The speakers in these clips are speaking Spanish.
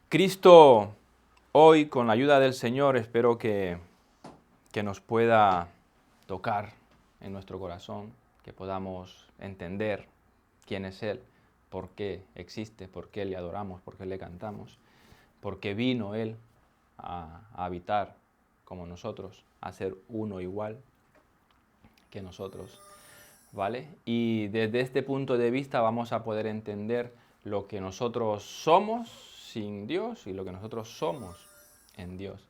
Cristo, hoy, con la ayuda del Señor, espero que nos pueda tocar en nuestro corazón, que podamos entender quién es Él, por qué existe, por qué le adoramos, por qué le cantamos, por qué vino Él a habitar como nosotros, a ser uno igual que nosotros, ¿vale? Y desde este punto de vista vamos a poder entender lo que nosotros somos sin Dios y lo que nosotros somos en Dios.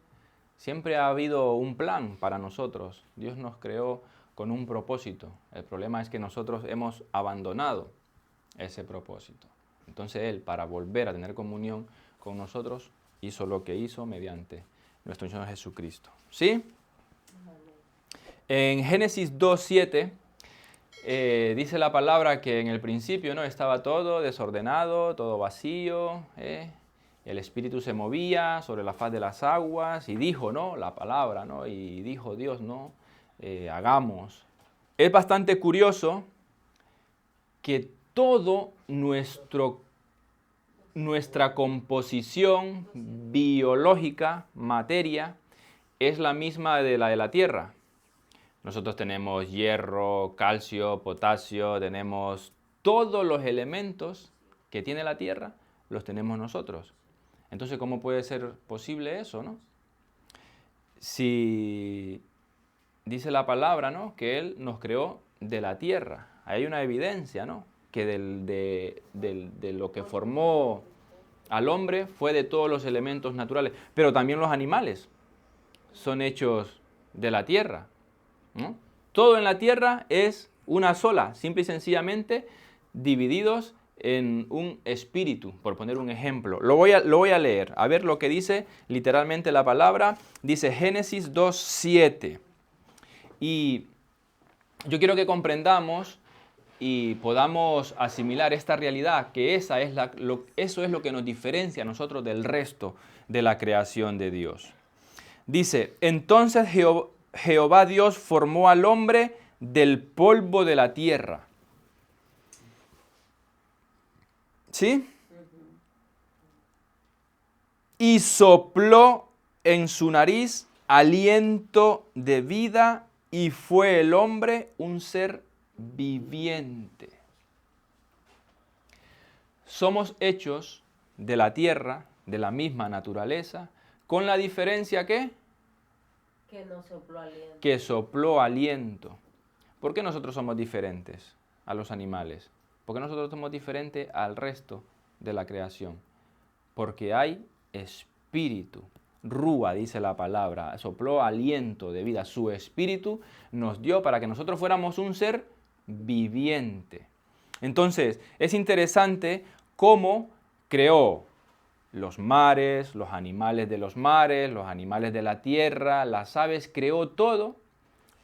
Siempre ha habido un plan para nosotros. Dios nos creó con un propósito. El problema es que nosotros hemos abandonado ese propósito. Entonces Él, para volver a tener comunión con nosotros, hizo lo que hizo mediante nuestro Señor Jesucristo. ¿Sí? En Génesis 2:7 dice la palabra que en el principio, ¿no?, estaba todo desordenado, todo vacío, el Espíritu se movía sobre la faz de las aguas y dijo, ¿no?, la palabra, ¿no?, y dijo Dios, ¿no?, hagamos. Es bastante curioso que todo nuestra composición biológica, materia, es la misma de la Tierra. Nosotros tenemos hierro, calcio, potasio, tenemos todos los elementos que tiene la Tierra, los tenemos nosotros. Entonces, ¿cómo puede ser posible eso, no? Si dice la palabra, ¿no?, que Él nos creó de la Tierra. Hay una evidencia, ¿no?, que de lo que formó al hombre fue de todos los elementos naturales. Pero también los animales son hechos de la Tierra, ¿no? Todo en la tierra es una sola, simple y sencillamente divididos en un espíritu, por poner un ejemplo. Lo voy a leer, a ver lo que dice literalmente la palabra. Dice Génesis 2:7. Y yo quiero que comprendamos y podamos asimilar esta realidad, que eso es lo que nos diferencia a nosotros del resto de la creación de Dios. Dice, entonces Jehová Dios formó al hombre del polvo de la tierra. ¿Sí? Y sopló en su nariz aliento de vida y fue el hombre un ser viviente. Somos hechos de la tierra, de la misma naturaleza, con la diferencia que sopló aliento. ¿Por qué nosotros somos diferentes a los animales? ¿Por qué nosotros somos diferentes al resto de la creación? Porque hay espíritu. Rúa, dice la palabra, sopló aliento de vida. Su espíritu nos dio para que nosotros fuéramos un ser viviente. Entonces, es interesante cómo creó los mares, los animales de los mares, los animales de la tierra, las aves, creó todo,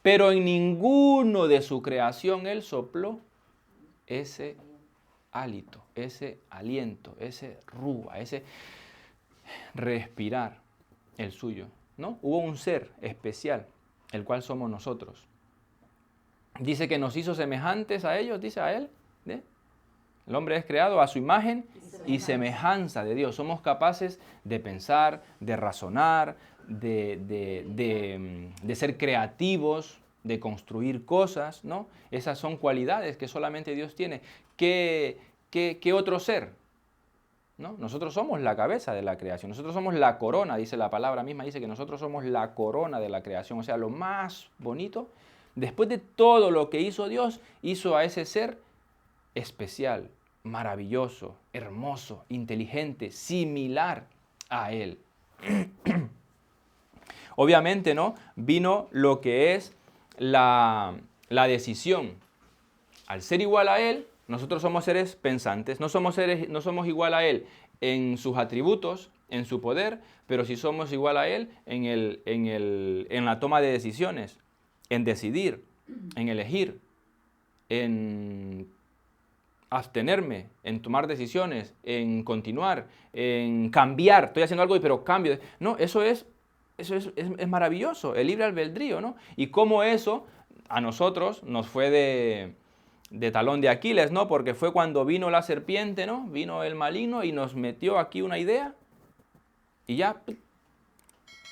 pero en ninguno de su creación Él sopló ese hálito, ese aliento, ese rúa, ese respirar el suyo, ¿no? Hubo un ser especial, el cual somos nosotros. Dice que nos hizo semejantes a ellos, dice a Él, ¿eh? El hombre es creado a su imagen y semejanza de Dios. Somos capaces de pensar, de razonar, de ser creativos, de construir cosas, ¿no? Esas son cualidades que solamente Dios tiene. ¿Qué otro ser? ¿No? Nosotros somos la cabeza de la creación. Nosotros somos la corona, dice la palabra misma, dice que nosotros somos la corona de la creación. O sea, lo más bonito, después de todo lo que hizo Dios, hizo a ese ser especial, maravilloso, hermoso, inteligente, similar a Él. Obviamente, ¿no?, vino lo que es la decisión. Al ser igual a Él, nosotros somos seres pensantes, no somos igual a Él en sus atributos, en su poder, pero sí somos igual a Él en la toma de decisiones, en decidir, en elegir, en abstenerme, en tomar decisiones, en continuar, en cambiar. Estoy haciendo algo, pero cambio. No, eso es maravilloso, el libre albedrío, ¿no? Y cómo eso a nosotros nos fue de talón de Aquiles, ¿no? Porque fue cuando vino la serpiente, ¿no? Vino el maligno y nos metió aquí una idea y ya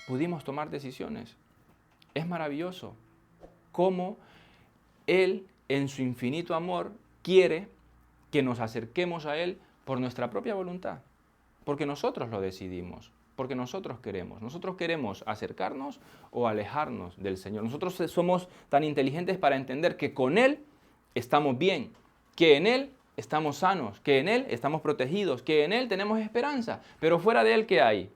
pudimos tomar decisiones. Es maravilloso cómo Él, en su infinito amor, quiere que nos acerquemos a Él por nuestra propia voluntad, porque nosotros lo decidimos, porque nosotros queremos acercarnos o alejarnos del Señor. Nosotros somos tan inteligentes para entender que con Él estamos bien, que en Él estamos sanos, que en Él estamos protegidos, que en Él tenemos esperanza, pero fuera de Él, ¿qué hay?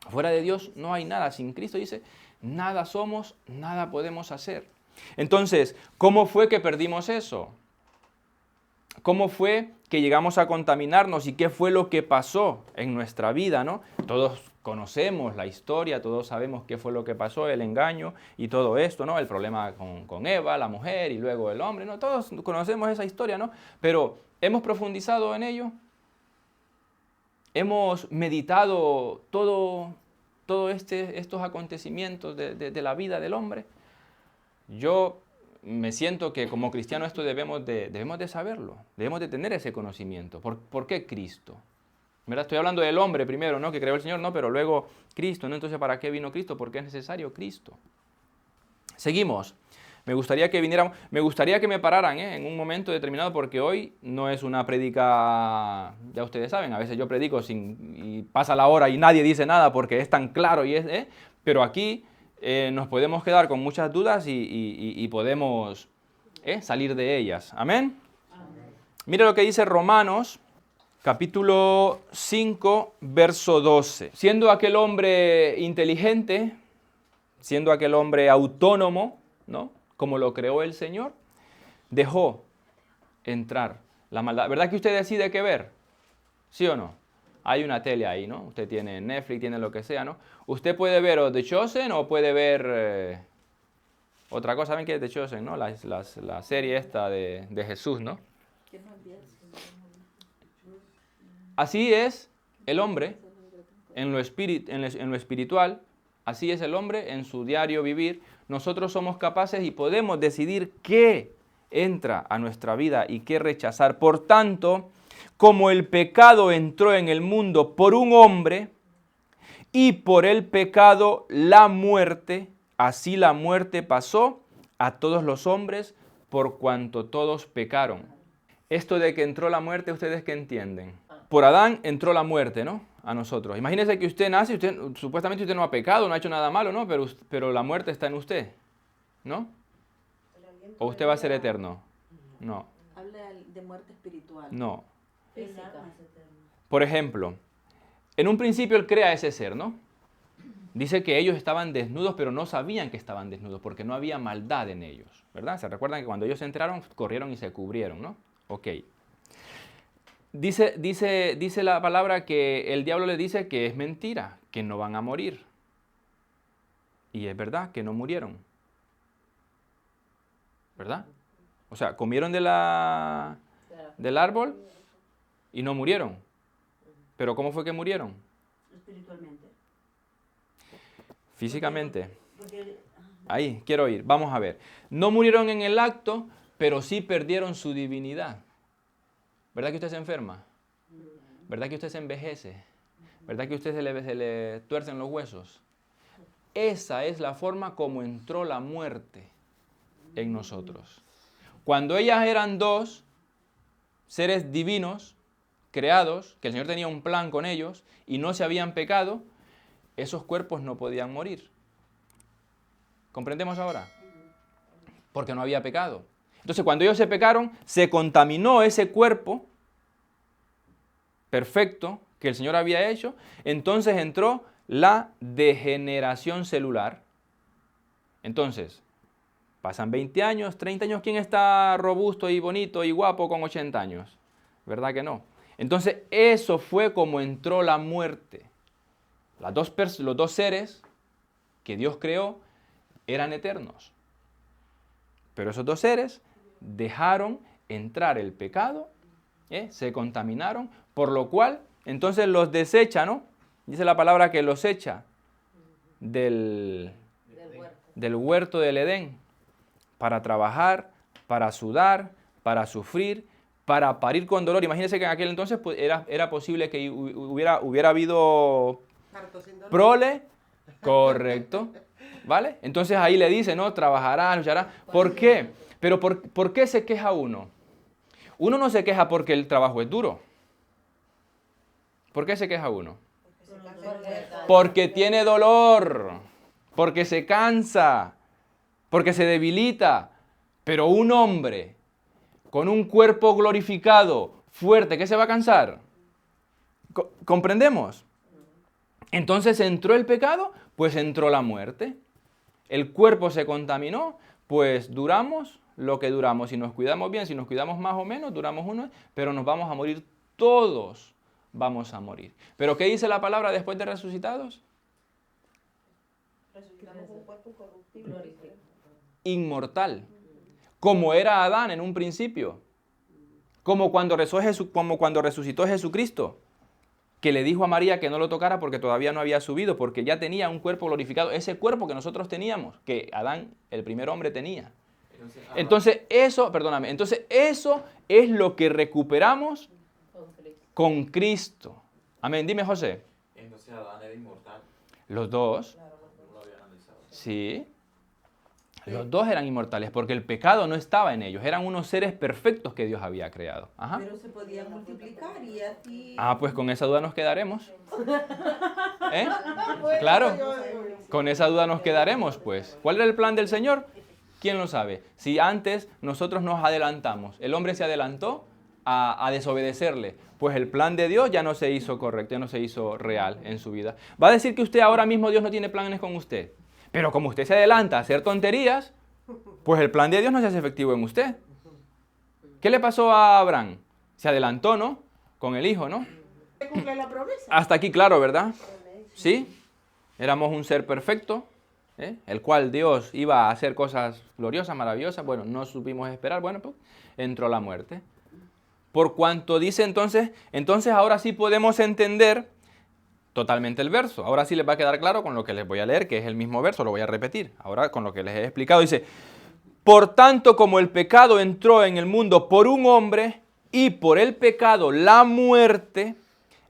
Fuera de Dios no hay nada. Sin Cristo dice, nada somos, nada podemos hacer. Entonces, ¿cómo fue que perdimos eso? ¿Cómo fue que llegamos a contaminarnos y qué fue lo que pasó en nuestra vida, ¿no? Todos conocemos la historia, todos sabemos qué fue lo que pasó, el engaño y todo esto, ¿no? El problema con Eva, la mujer y luego el hombre, ¿no? Todos conocemos esa historia, ¿no? Pero ¿hemos profundizado en ello? ¿Hemos meditado todos estos acontecimientos de la vida del hombre? Yo me siento que como cristiano esto debemos de saberlo, debemos de tener ese conocimiento. ¿Por qué Cristo? ¿Verdad? Estoy hablando del hombre primero, ¿no? Que creó el Señor, ¿no? Pero luego Cristo, ¿no? Entonces, ¿para qué vino Cristo? ¿Por qué es necesario Cristo? Seguimos. Me gustaría que me pararan en un momento determinado, porque hoy no es una prédica, ya ustedes saben, a veces yo predico y pasa la hora y nadie dice nada porque es tan claro, pero aquí nos podemos quedar con muchas dudas y podemos salir de ellas. ¿Amén? Amén. Mire lo que dice Romanos, capítulo 5, verso 12. Siendo aquel hombre inteligente, siendo aquel hombre autónomo, ¿no? Como lo creó el Señor, dejó entrar la maldad. ¿Verdad que usted decide qué ver? ¿Sí o no? Hay una tele ahí, ¿no? Usted tiene Netflix, tiene lo que sea, ¿no? Usted puede ver o The Chosen o puede ver otra cosa. ¿Saben qué es The Chosen, no? La serie esta de Jesús, ¿no? Así es el hombre en lo espiritual. Así es el hombre en su diario vivir. Nosotros somos capaces y podemos decidir qué entra a nuestra vida y qué rechazar. Por tanto, como el pecado entró en el mundo por un hombre y por el pecado la muerte, así la muerte pasó a todos los hombres por cuanto todos pecaron. Esto de que entró la muerte, ¿ustedes qué entienden? Por Adán entró la muerte, ¿no? A nosotros. Imagínense que usted nace, supuestamente usted no ha pecado, no ha hecho nada malo, ¿no? Pero la muerte está en usted, ¿no? ¿O usted va a ser eterno? No. Habla de muerte espiritual. No. Física. Por ejemplo, en un principio él crea ese ser, ¿no? Dice que ellos estaban desnudos, pero no sabían que estaban desnudos, porque no había maldad en ellos, ¿verdad? ¿Se recuerdan que cuando ellos entraron, corrieron y se cubrieron, ¿no? Ok. Dice la palabra que el diablo le dice que es mentira, que no van a morir. Y es verdad que no murieron. ¿Verdad? O sea, comieron del árbol y no murieron. ¿Pero cómo fue que murieron? Espiritualmente. Físicamente. Ahí, quiero ir. Vamos a ver. No murieron en el acto, pero sí perdieron su divinidad. ¿Verdad que usted se enferma? ¿Verdad que usted se envejece? ¿Verdad que usted se le tuercen los huesos? Esa es la forma como entró la muerte en nosotros. Cuando ellas eran dos seres divinos, creados, que el Señor tenía un plan con ellos y no se habían pecado, esos cuerpos no podían morir. ¿Comprendemos ahora? Porque no había pecado. Entonces, cuando ellos se pecaron, se contaminó ese cuerpo perfecto que el Señor había hecho. Entonces entró la degeneración celular. Entonces, pasan 20 años, 30 años. ¿Quién está robusto y bonito y guapo con 80 años? ¿Verdad que no? Entonces, eso fue como entró la muerte. Los dos seres que Dios creó eran eternos. Pero esos dos seres dejaron entrar el pecado, se contaminaron, por lo cual entonces los desecha, ¿no? Dice la palabra que los echa del huerto del Edén para trabajar, para sudar, para sufrir, para parir con dolor. Imagínense que en aquel entonces pues, era posible que hubiera habido Parto sin dolor. Prole, correcto. ¿Vale? Entonces ahí le dice, ¿no? Trabajará, luchará. ¿Por qué? Pero ¿por qué se queja uno? Uno no se queja porque el trabajo es duro. ¿Por qué se queja uno? Porque tiene dolor, porque se cansa, porque se debilita. Pero un hombre con un cuerpo glorificado, fuerte, ¿qué se va a cansar? ¿Comprendemos? Entonces entró el pecado, pues entró la muerte. El cuerpo se contaminó, pues duramos lo que duramos. Si nos cuidamos bien, si nos cuidamos más o menos, duramos uno, pero nos vamos a morir todos. Vamos a morir. ¿Pero qué dice la palabra después de resucitados? Resucitamos un cuerpo incorruptible. Inmortal. Como era Adán en un principio. Como cuando resucitó Jesucristo, que le dijo a María que no lo tocara porque todavía no había subido, porque ya tenía un cuerpo glorificado, ese cuerpo que nosotros teníamos, que Adán, el primer hombre, tenía. Entonces eso es lo que recuperamos con Cristo. Amén. Dime, José. Entonces Adán era inmortal. Los dos. No lo había analizado. Sí. Los dos eran inmortales porque el pecado no estaba en ellos. Eran unos seres perfectos que Dios había creado. Ajá. Pero se podía multiplicar y así. Ah, pues con esa duda nos quedaremos. ¿Eh? Claro. Con esa duda nos quedaremos, pues. ¿Cuál era el plan del Señor? ¿Quién lo sabe? Si antes nosotros nos adelantamos, el hombre se adelantó a desobedecerle, pues el plan de Dios ya no se hizo correcto, ya no se hizo real en su vida. Va a decir que usted ahora mismo Dios no tiene planes con usted, pero como usted se adelanta a hacer tonterías, pues el plan de Dios no se hace efectivo en usted. ¿Qué le pasó a Abraham? Se adelantó, ¿no? Con el hijo, ¿no? ¿Se cumple la promesa? Hasta aquí claro, ¿verdad? ¿Sí? Éramos un ser perfecto, el cual Dios iba a hacer cosas gloriosas, maravillosas. Bueno, no supimos esperar. Bueno, pues entró la muerte. Por cuanto dice entonces ahora sí podemos entender totalmente el verso. Ahora sí les va a quedar claro con lo que les voy a leer, que es el mismo verso, lo voy a repetir. Ahora con lo que les he explicado, dice, por tanto como el pecado entró en el mundo por un hombre y por el pecado la muerte,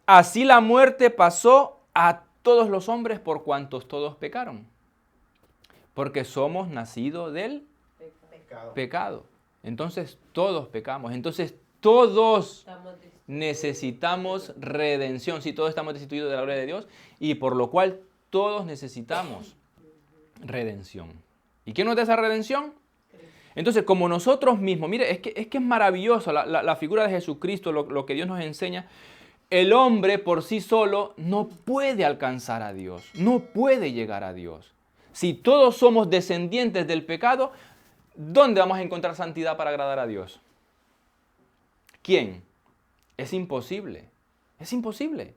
así la muerte pasó a todos los hombres por cuantos todos pecaron. Porque somos nacidos del pecado. Entonces todos pecamos. Entonces todos necesitamos redención. Sí, todos estamos destituidos de la gloria de Dios y por lo cual todos necesitamos redención. ¿Y quién nos da esa redención? Entonces, como nosotros mismos, mire, es que es maravilloso la figura de Jesucristo, lo que Dios nos enseña. El hombre por sí solo no puede alcanzar a Dios, no puede llegar a Dios. Si todos somos descendientes del pecado, ¿dónde vamos a encontrar santidad para agradar a Dios? ¿Quién? Es imposible. Es imposible.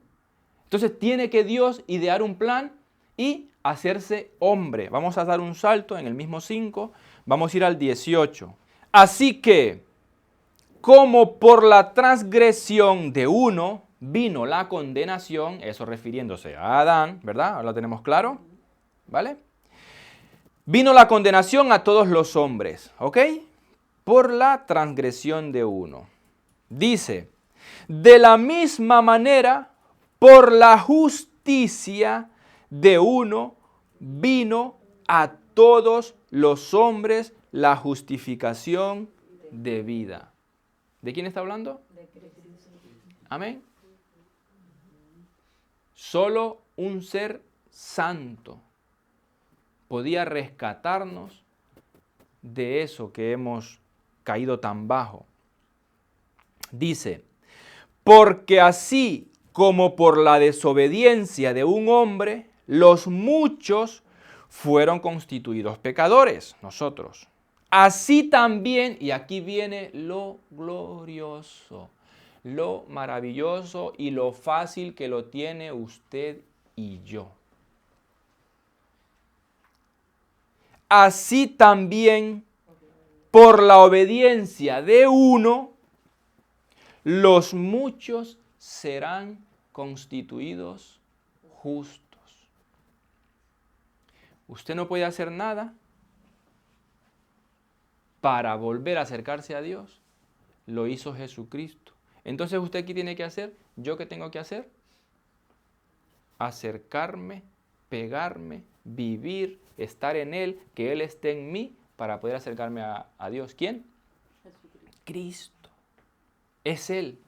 Entonces tiene que Dios idear un plan y hacerse hombre. Vamos a dar un salto en el mismo 5. Vamos a ir al 18. Así que, como por la transgresión de uno vino la condenación, eso refiriéndose a Adán, ¿verdad? Ahora lo tenemos claro, ¿vale? Vino la condenación a todos los hombres, ¿ok? Por la transgresión de uno. Dice, de la misma manera, por la justicia de uno, vino a todos los hombres la justificación de vida. ¿De quién está hablando? Amén. Solo un ser santo podía rescatarnos de eso que hemos caído tan bajo. Dice, porque así como por la desobediencia de un hombre, los muchos fueron constituidos pecadores, nosotros. Así también, y aquí viene lo glorioso, lo maravilloso y lo fácil que lo tiene usted y yo. Así también, por la obediencia de uno, los muchos serán constituidos justos. Usted no puede hacer nada para volver a acercarse a Dios. Lo hizo Jesucristo. Entonces, ¿usted qué tiene que hacer? ¿Yo qué tengo que hacer? acercarme, pegarme, vivir, estar en Él, que Él esté en mí para poder acercarme a Dios. ¿Quién? Cristo. Es Él.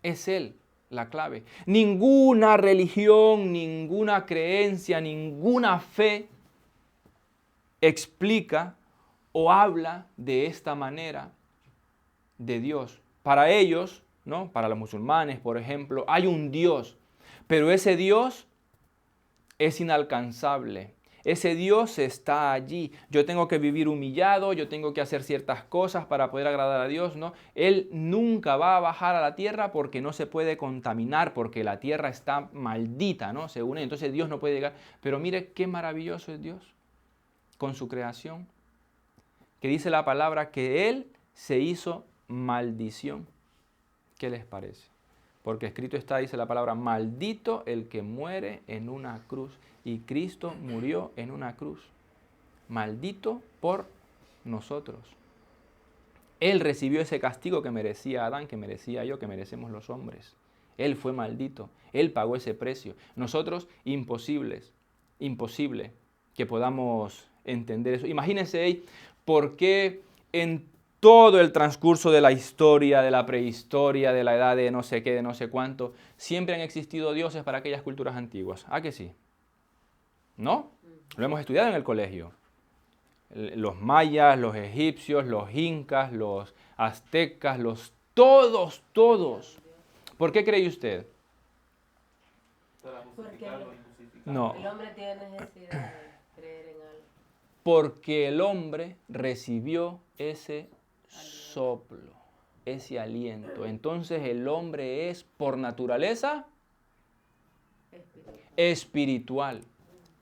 Es Él la clave. Ninguna religión, ninguna creencia, ninguna fe explica o habla de esta manera de Dios. Para ellos, ¿no? Para los musulmanes, por ejemplo, hay un Dios, pero ese Dios es inalcanzable. Ese Dios está allí. Yo tengo que vivir humillado, yo tengo que hacer ciertas cosas para poder agradar a Dios, ¿no? Él nunca va a bajar a la tierra porque no se puede contaminar, porque la tierra está maldita, ¿no? Según él. Entonces Dios no puede llegar. Pero mire qué maravilloso es Dios con su creación, que dice la palabra que Él se hizo maldición. ¿Qué les parece? Porque escrito está, dice la palabra, maldito el que muere en una cruz. Y Cristo murió en una cruz. Maldito por nosotros. Él recibió ese castigo que merecía Adán, que merecía yo, que merecemos los hombres. Él fue maldito. Él pagó ese precio. Nosotros, imposible que podamos entender eso. Imagínense por qué en todo el transcurso de la historia, de la prehistoria, de la edad de no sé qué, de no sé cuánto, siempre han existido dioses para aquellas culturas antiguas. ¿Ah que sí? ¿No? Lo hemos estudiado en el colegio. Los mayas, los egipcios, los incas, los aztecas, todos. ¿Por qué cree usted? Porque No. el hombre tiene necesidad de creer en algo. Porque el hombre recibió ese soplo, ese aliento. Entonces el hombre es por naturaleza espiritual.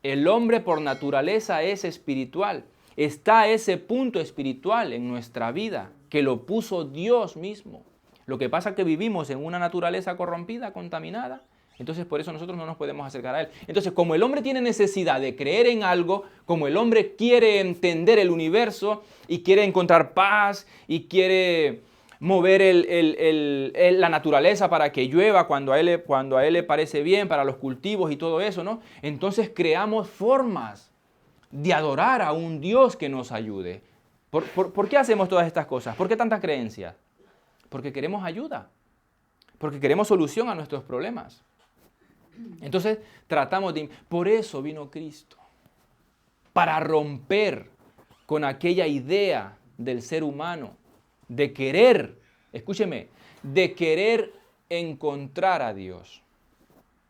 El hombre por naturaleza es espiritual. Está ese punto espiritual en nuestra vida que lo puso Dios mismo. Lo que pasa es que vivimos en una naturaleza corrompida, contaminada. Entonces por eso nosotros no nos podemos acercar a Él. Entonces como el hombre tiene necesidad de creer en algo, como el hombre quiere entender el universo y quiere encontrar paz y quiere mover la naturaleza para que llueva cuando a él le parece bien, para los cultivos y todo eso, ¿no? Entonces creamos formas de adorar a un Dios que nos ayude. ¿Por qué hacemos todas estas cosas? ¿Por qué tantas creencias? Porque queremos ayuda, porque queremos solución a nuestros problemas. Entonces tratamos de... Por eso vino Cristo, para romper con aquella idea del ser humano de querer, escúcheme, de querer encontrar a Dios.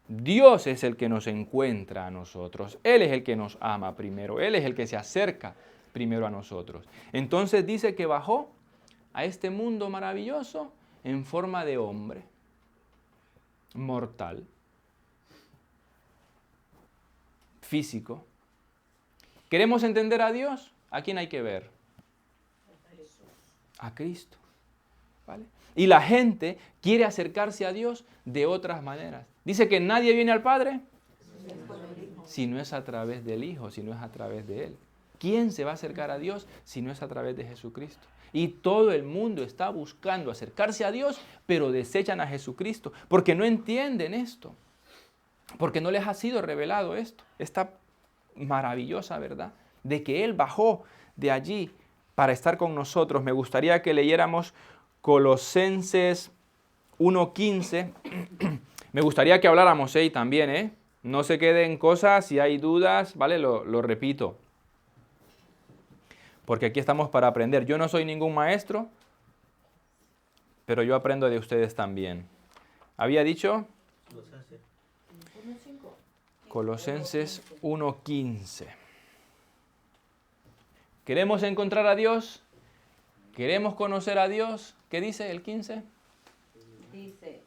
Dios es el que nos encuentra a nosotros. Él es el que nos ama primero. Él es el que se acerca primero a nosotros. Entonces dice que bajó a este mundo maravilloso en forma de hombre, mortal, físico. ¿Queremos entender a Dios? ¿A quién hay que ver? A Cristo. ¿Vale? Y la gente quiere acercarse a Dios de otras maneras. Dice que nadie viene al Padre si no es a través del Hijo, si no es a través de Él. ¿Quién se va a acercar a Dios si no es a través de Jesucristo? Y todo el mundo está buscando acercarse a Dios, pero desechan a Jesucristo, porque no entienden esto, porque no les ha sido revelado esto, esta maravillosa verdad, de que Él bajó de allí para estar con nosotros. Me gustaría que leyéramos Colosenses 1:15. Me gustaría que habláramos también, No se queden cosas, si hay dudas, ¿vale? Lo repito. Porque aquí estamos para aprender. Yo no soy ningún maestro, pero yo aprendo de ustedes también. ¿Había dicho? Colosenses 1:15. ¿Queremos encontrar a Dios? ¿Queremos conocer a Dios? ¿Qué dice el 15? Dice,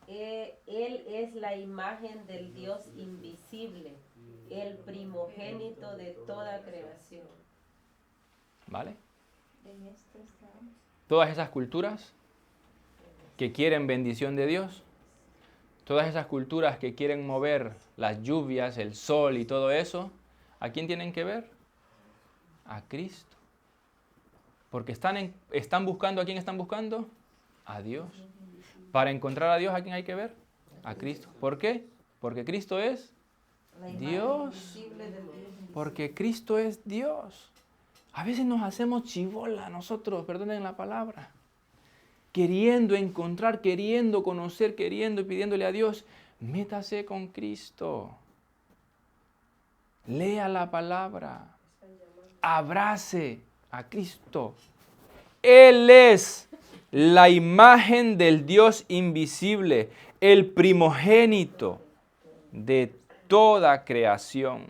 Él es la imagen del Dios invisible, el primogénito de toda creación. ¿Vale? Todas esas culturas que quieren bendición de Dios, todas esas culturas que quieren mover las lluvias, el sol y todo eso, ¿a quién tienen que ver? A Cristo. Porque están buscando, ¿a quién están buscando? A Dios. Para encontrar a Dios, ¿a quién hay que ver? A Cristo. ¿Por qué? Porque Cristo es La imagen Dios. invisible del Dios invisible. Porque Cristo es Dios. A veces nos hacemos chibola nosotros, perdonen la palabra. Queriendo encontrar, queriendo conocer, queriendo y pidiéndole a Dios, métase con Cristo. Lea la palabra. Abrace a Cristo. Él es la imagen del Dios invisible, el primogénito de toda creación.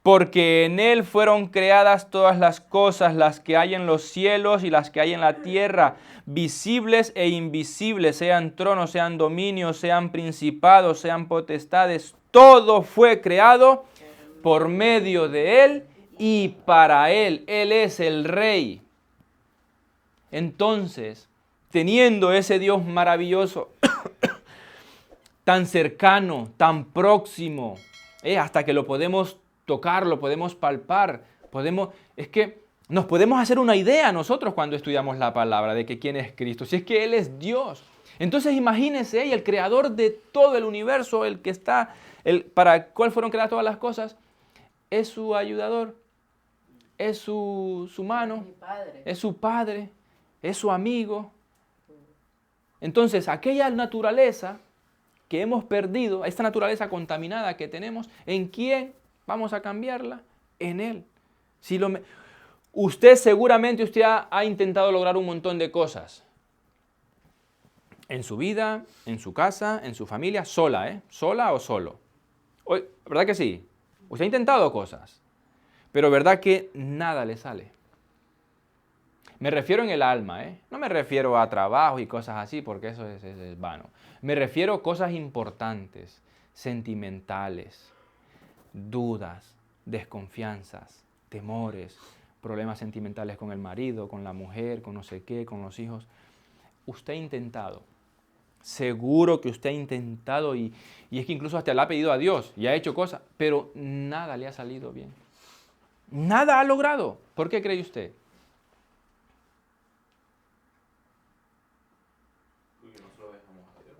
Porque en Él fueron creadas todas las cosas, las que hay en los cielos y las que hay en la tierra, visibles e invisibles, sean tronos, sean dominios, sean principados, sean potestades. Todo fue creado por medio de Él y para Él. Él es el Rey. Entonces, teniendo ese Dios maravilloso, tan cercano, tan próximo, hasta que lo podemos tocar, lo podemos palpar, es que nos podemos hacer una idea nosotros cuando estudiamos la palabra de que quién es Cristo, si es que Él es Dios. Entonces imagínense, el creador de todo el universo, el que está, para el cual fueron creadas todas las cosas, es su ayudador, es su mano, Mi padre. es su padre, es su amigo. Entonces, aquella naturaleza que hemos perdido, esta naturaleza contaminada que tenemos, ¿en quién vamos a cambiarla? En Él. Usted seguramente ha intentado lograr un montón de cosas. En su vida, en su casa, en su familia, sola, sola o solo. ¿Verdad que sí? Usted ha intentado cosas, pero ¿verdad que nada le sale? Me refiero en el alma, no me refiero a trabajo y cosas así, porque eso es vano. Me refiero a cosas importantes, sentimentales, dudas, desconfianzas, temores, problemas sentimentales con el marido, con la mujer, con no sé qué, con los hijos. Usted ha intentado, seguro que usted ha intentado y es que incluso hasta le ha pedido a Dios y ha hecho cosas, pero nada le ha salido bien. Nada ha logrado. ¿Por qué cree usted?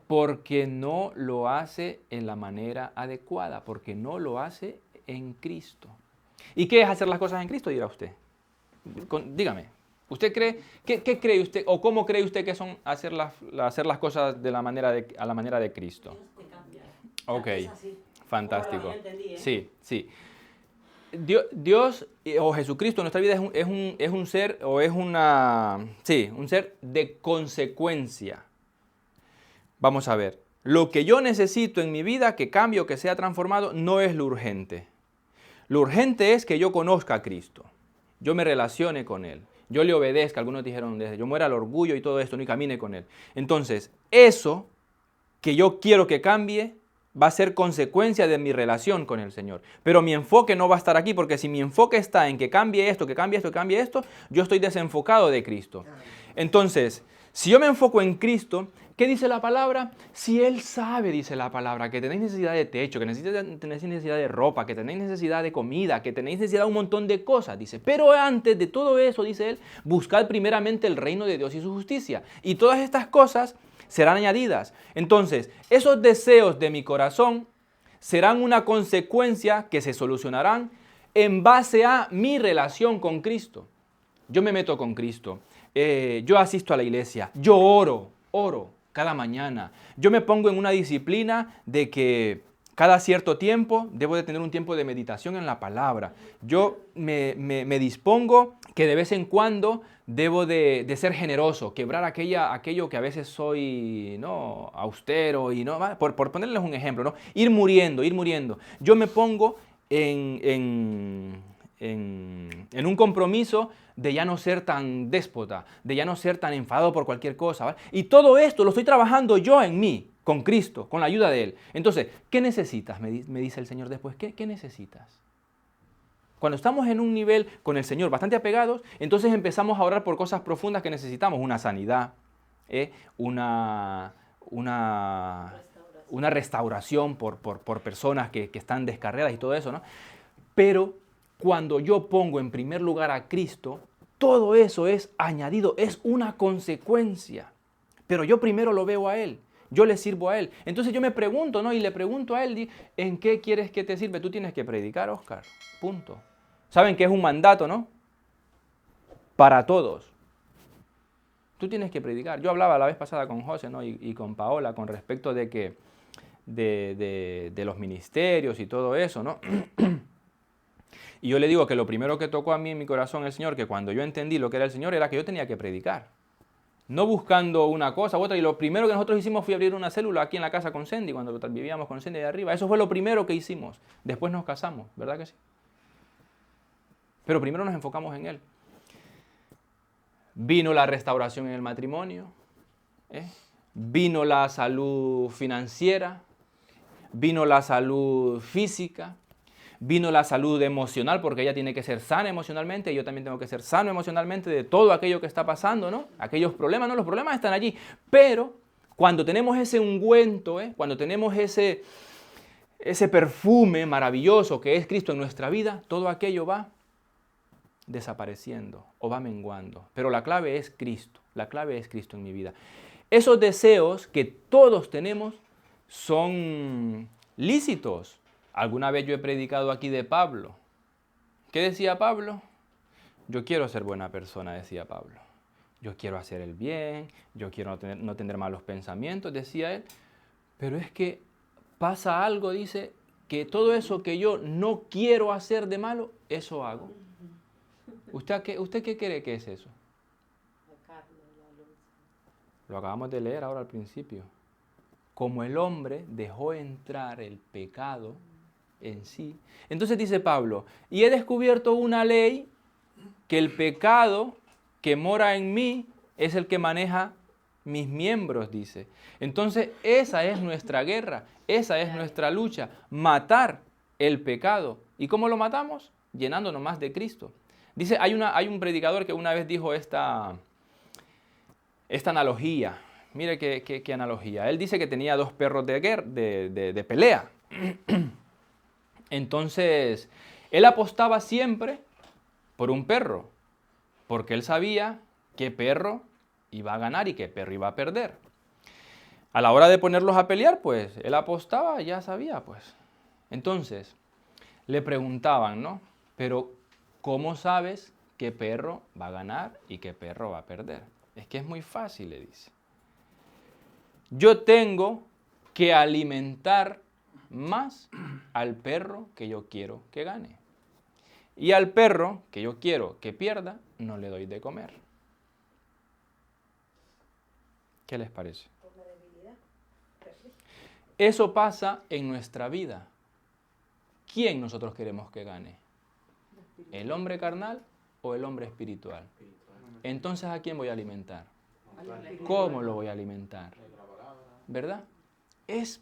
Porque no lo hace en la manera adecuada, porque no lo hace en Cristo. ¿Y qué es hacer las cosas en Cristo, dirá usted? Dígame, ¿usted cree, qué cree usted o cómo cree usted que son hacer las cosas a la manera de Cristo? Ok, fantástico. Sí, sí. Dios o Jesucristo en nuestra vida es un ser o es un ser de consecuencia. Vamos a ver, lo que yo necesito en mi vida, que cambie o que sea transformado, no es lo urgente. Lo urgente es que yo conozca a Cristo, yo me relacione con Él, yo le obedezca. Algunos dijeron, yo muera el orgullo y todo esto, no, y camine con Él. Entonces, eso que yo quiero que cambie va a ser consecuencia de mi relación con el Señor. Pero mi enfoque no va a estar aquí, porque si mi enfoque está en que cambie esto, que cambie esto, que cambie esto, yo estoy desenfocado de Cristo. Entonces, si yo me enfoco en Cristo, ¿qué dice la palabra? Si Él sabe, dice la palabra, que tenéis necesidad de techo, que tenéis necesidad de ropa, que tenéis necesidad de comida, que tenéis necesidad de un montón de cosas, dice. Pero antes de todo eso, dice Él, buscad primeramente el reino de Dios y su justicia. Y todas estas cosas serán añadidas. Entonces, esos deseos de mi corazón serán una consecuencia que se solucionarán en base a mi relación con Cristo. Yo me meto con Cristo. Yo asisto a la iglesia. Yo oro cada mañana. Yo me pongo en una disciplina de que cada cierto tiempo debo de tener un tiempo de meditación en la palabra. Yo me dispongo que de vez en cuando debo de ser generoso, quebrar aquello que a veces soy austero y por ponerles un ejemplo, ¿no? Ir muriendo. Yo me pongo en un compromiso de ya no ser tan déspota, de ya no ser tan enfadado por cualquier cosa, ¿vale? Y todo esto lo estoy trabajando yo en mí, con Cristo, con la ayuda de Él. Entonces, ¿qué necesitas? Me dice el Señor después. ¿Qué necesitas? Cuando estamos en un nivel con el Señor bastante apegados, entonces empezamos a orar por cosas profundas que necesitamos. Una sanidad, una restauración por personas que están descarriadas y todo eso, ¿no? Pero cuando yo pongo en primer lugar a Cristo, todo eso es añadido, es una consecuencia. Pero yo primero lo veo a Él. Yo le sirvo a Él. Entonces yo me pregunto, ¿no? Y le pregunto a Él, ¿en qué quieres que te sirve? Tú tienes que predicar, Oscar. Punto. ¿Saben que es un mandato, no? Para todos. Tú tienes que predicar. Yo hablaba la vez pasada con José, ¿no? y con Paola con respecto de que de los ministerios y todo eso, ¿no? Y yo le digo que lo primero que tocó a mí en mi corazón el Señor, que cuando yo entendí lo que era el Señor, era que yo tenía que predicar. No buscando una cosa u otra. Y lo primero que nosotros hicimos fue abrir una célula aquí en la casa con Cindy, cuando vivíamos con Cindy de arriba. Eso fue lo primero que hicimos. Después nos casamos, ¿verdad que sí? Pero primero nos enfocamos en Él. Vino la restauración en el matrimonio, vino la salud financiera, vino la salud física, vino la salud emocional, porque ella tiene que ser sana emocionalmente, y yo también tengo que ser sano emocionalmente de todo aquello que está pasando, ¿no? Aquellos problemas, ¿no? Los problemas están allí, pero cuando tenemos ese ungüento, cuando tenemos ese perfume maravilloso que es Cristo en nuestra vida, todo aquello va desapareciendo o va menguando. Pero la clave es Cristo, la clave es Cristo en mi vida. Esos deseos que todos tenemos son lícitos. Alguna vez yo he predicado aquí de Pablo. ¿Qué decía Pablo? Yo quiero ser buena persona, decía Pablo. Yo quiero hacer el bien, yo quiero no tener malos pensamientos, decía él. Pero es que pasa algo, dice, que todo eso que yo no quiero hacer de malo, eso hago. ¿Usted qué cree que es eso? La carne, la luz. Lo acabamos de leer ahora al principio. Como el hombre dejó entrar el pecado en sí. Entonces dice Pablo, y he descubierto una ley, que el pecado que mora en mí es el que maneja mis miembros, dice. Entonces esa es nuestra guerra, esa es nuestra lucha, matar el pecado. ¿Y cómo lo matamos? Llenándonos más de Cristo. Dice, hay un predicador que una vez dijo esta analogía. Mire qué analogía. Él dice que tenía 2 perros de pelea. Entonces, él apostaba siempre por un perro, porque él sabía qué perro iba a ganar y qué perro iba a perder. A la hora de ponerlos a pelear, pues, él apostaba, ya sabía, pues. Entonces, le preguntaban, ¿no? Pero, ¿cómo sabes qué perro va a ganar y qué perro va a perder? Es que es muy fácil, le dice. Yo tengo que alimentar más al perro que yo quiero que gane. Y al perro que yo quiero que pierda, no le doy de comer. ¿Qué les parece? Eso pasa en nuestra vida. ¿Quién nosotros queremos que gane? ¿El hombre carnal o el hombre espiritual? Entonces, ¿a quién voy a alimentar? ¿Cómo lo voy a alimentar? ¿Verdad? Es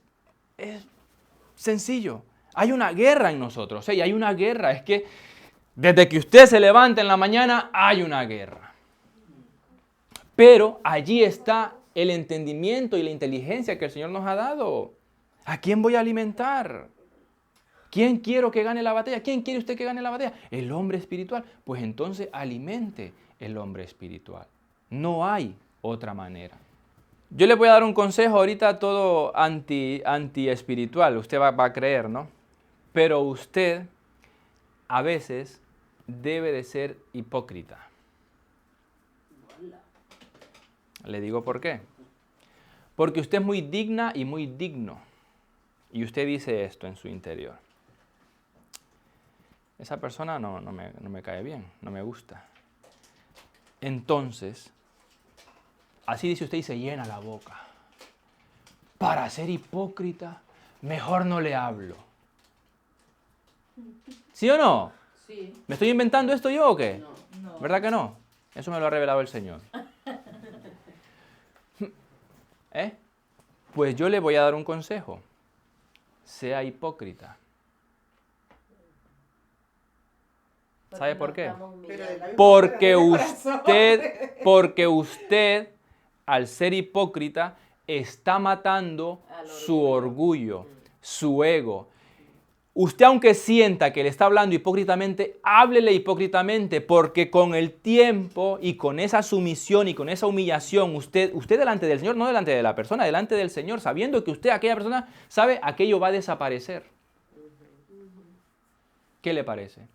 sencillo. Hay una guerra en nosotros, y hay una guerra. Es que desde que usted se levanta en la mañana, hay una guerra. Pero allí está el entendimiento y la inteligencia que el Señor nos ha dado. ¿A quién voy a alimentar? ¿Quién quiero que gane la batalla? ¿Quién quiere usted que gane la batalla? El hombre espiritual. Pues entonces alimente el hombre espiritual. No hay otra manera. Yo le voy a dar un consejo ahorita todo anti-espiritual. Usted va a creer, ¿no? Pero usted a veces debe de ser hipócrita. Le digo por qué. Porque usted es muy digna y muy digno. Y usted dice esto en su interior. Esa persona no me cae bien, no me gusta. Entonces, así dice usted y se llena la boca. Para ser hipócrita, mejor no le hablo. ¿Sí o no? Sí. ¿Me estoy inventando esto yo o qué? No. ¿Verdad que no? Eso me lo ha revelado el Señor. Pues yo le voy a dar un consejo. Sea hipócrita. ¿Sabe por qué? Porque usted, al ser hipócrita, está matando su orgullo, su ego. Usted, aunque sienta que le está hablando hipócritamente, háblele hipócritamente, porque con el tiempo y con esa sumisión y con esa humillación, usted delante del Señor, no delante de la persona, delante del Señor, sabiendo que usted, aquella persona, sabe, aquello va a desaparecer. ¿Qué le parece?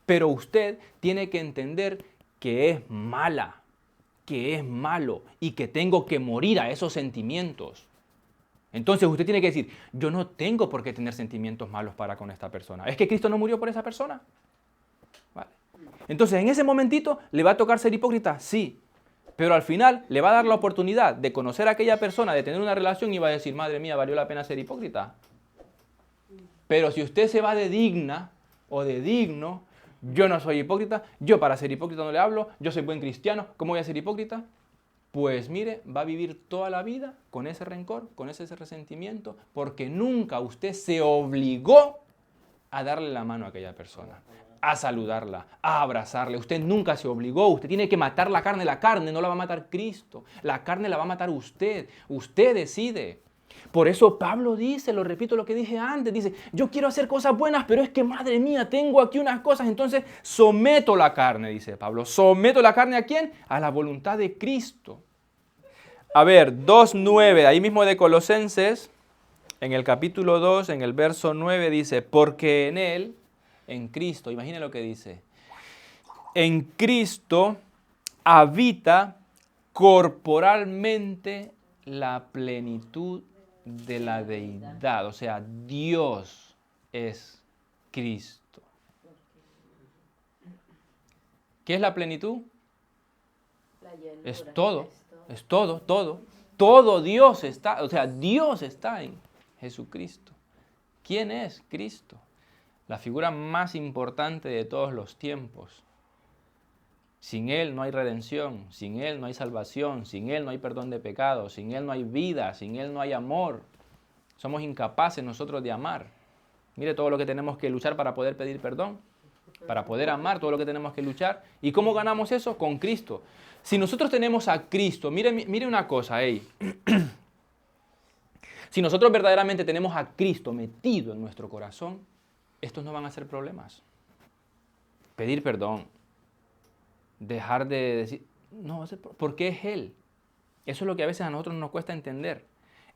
Pero usted tiene que entender que es mala, que es malo y que tengo que morir a esos sentimientos. Entonces usted tiene que decir, yo no tengo por qué tener sentimientos malos para con esta persona. ¿Es que Cristo no murió por esa persona? ¿Vale? Entonces en ese momentito le va a tocar ser hipócrita, sí. Pero al final le va a dar la oportunidad de conocer a aquella persona, de tener una relación y va a decir, madre mía, valió la pena ser hipócrita. Pero si usted se va de digna o de digno, yo no soy hipócrita, yo para ser hipócrita no le hablo, yo soy buen cristiano, ¿cómo voy a ser hipócrita? Pues mire, va a vivir toda la vida con ese rencor, con ese resentimiento, porque nunca usted se obligó a darle la mano a aquella persona, a saludarla, a abrazarle. Usted nunca se obligó, usted tiene que matar la carne no la va a matar Cristo, la carne la va a matar usted decide. Por eso Pablo dice, lo repito lo que dije antes, dice, yo quiero hacer cosas buenas, pero es que madre mía, tengo aquí unas cosas, entonces someto la carne, dice Pablo. ¿Someto la carne a quién? A la voluntad de Cristo. A ver, 2:9, ahí mismo de Colosenses, en el capítulo 2, en el verso 9 dice, porque en Él, en Cristo, imagine lo que dice, en Cristo habita corporalmente la plenitud de la deidad, o sea, Dios es Cristo. ¿Qué es la plenitud? La llenura, Es todo, es todo, todo. Todo Dios está, o sea, Dios está en Jesucristo. ¿Quién es Cristo? La figura más importante de todos los tiempos. Sin Él no hay redención, sin Él no hay salvación, sin Él no hay perdón de pecados, sin Él no hay vida, sin Él no hay amor. Somos incapaces nosotros de amar. Mire todo lo que tenemos que luchar para poder pedir perdón, para poder amar, todo lo que tenemos que luchar. ¿Y cómo ganamos eso? Con Cristo. Si nosotros tenemos a Cristo, mire una cosa, si nosotros verdaderamente tenemos a Cristo metido en nuestro corazón, estos no van a ser problemas. Pedir perdón. Dejar de decir, no, porque es Él. Eso es lo que a veces a nosotros nos cuesta entender.